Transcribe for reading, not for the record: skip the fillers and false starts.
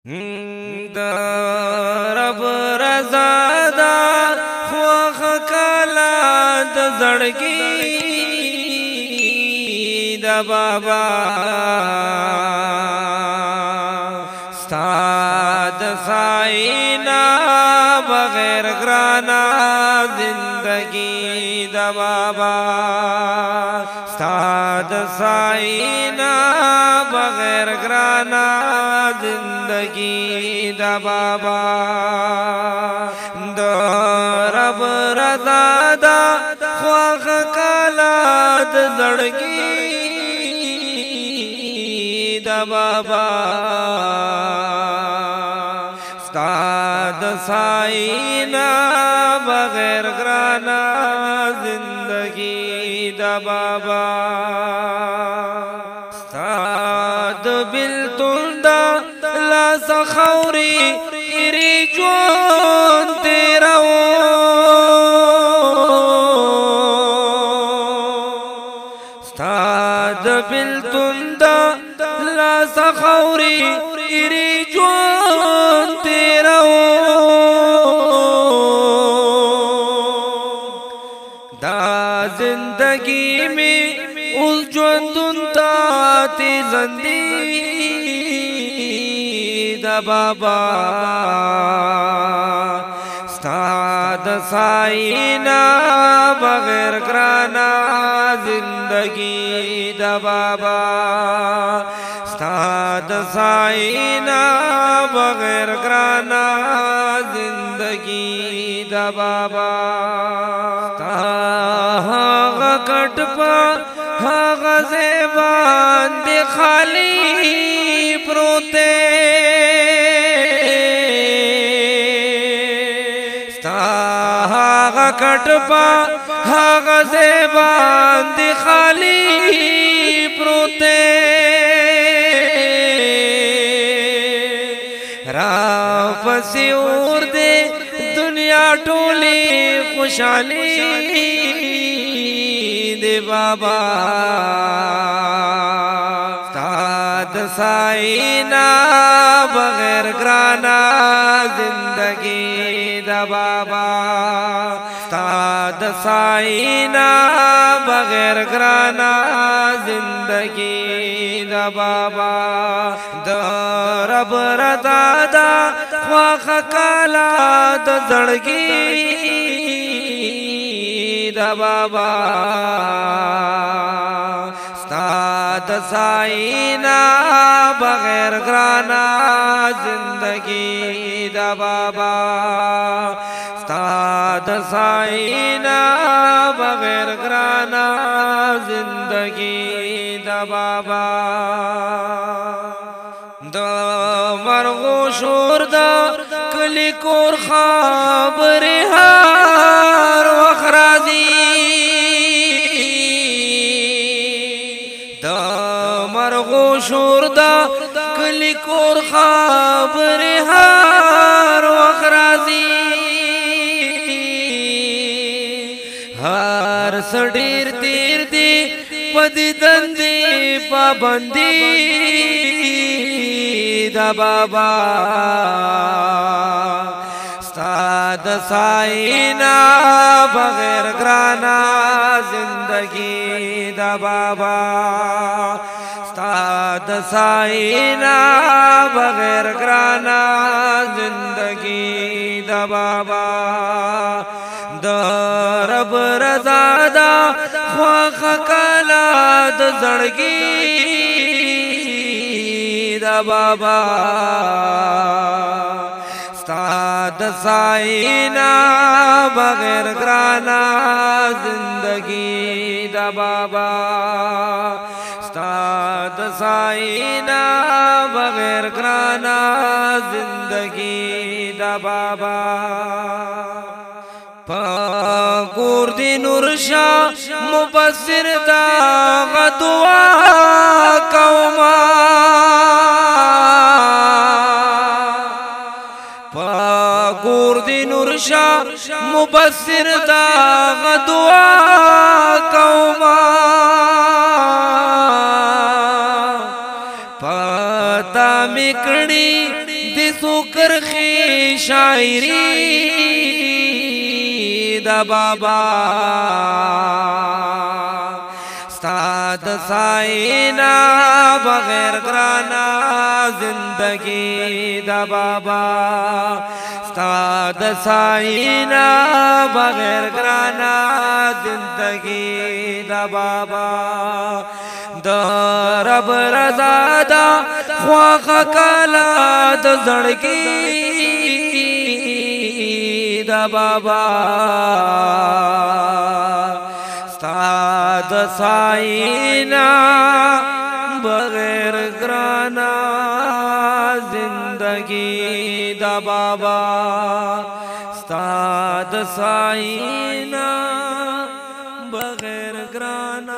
د رب رضا دا خوخ کلا د زړګي د بابا ستاد ساینا بغیر گرانا زندگی د بابا ستاد ساینا بغیر گرانا زندگی دا بابا دا رب رضا دا خواخ کالا دا زڑگی دا بابا ستاد سائینا بغیر گرانا زندگی دا بابا ستاد بلتون دا لاس خوری ایری جون تیرا ستاد بلتون دا لاس خوری ایری جون تیرا دا زندگی میں اس جون تا تی زندگی دا بابا ستاد سائینا بغیر گرانا زندگی دا بابا ستاد سائینا بغیر گرانا زندگی دا بابا هاغا کٹ پا هاغا زیبان دی خالی پروتے هاغا کٹ پا هاغا زیبان دی خالی پروتے را پسی اور دے دنیا ٹولی خوشحالی دے بابا ستاد سائینا بغیر گرانا زندگی دا بابا ستاد سائینا بغیر گرانا زندگی دا بابا دا رب رضا دا خواخ کالا دا زڑگی دا بابا ستاد سائینا بغیر گرانا زندگی دا بابا ستاد سائینا بغیر گرانا زندگی دا بابا دا مرغو شور دا کلی کور خبری هار وخرازی دا مرغو شور دا کلی کور خبری هار وخرازی هر سڑیر تیر دی پدی دندی پابندی دا بابا ستاد سائینا بغیر گرانا زندگی دا بابا ستاد سائینا بغیر گرانا زندگی دا بابا دا رب رضا دا خواخ کالا دا زڑگی دا بابا ستاد سائینا بغیر گرانا زندگی دا بابا ستاد سائینا بغیر گرانا زندگی دا بابا پاکور دی نورشا مبصر دا غدوا قوما پاکور دی نورشا مبصر دا غدوا قوما پتا میکڑی दि सुकर की शायरी दा बाबा साद साइना बगैर ग्राना जिंदगी दा बाबा साद साइना बगैर ग्राना जिंदगी दा बाबा रब रज़ा दा ख्वाख काला द जड़गी दा बाबा साद साइना बगैर ग्राना जिंदगी दा बाबा साद साइना बगैर ग्राना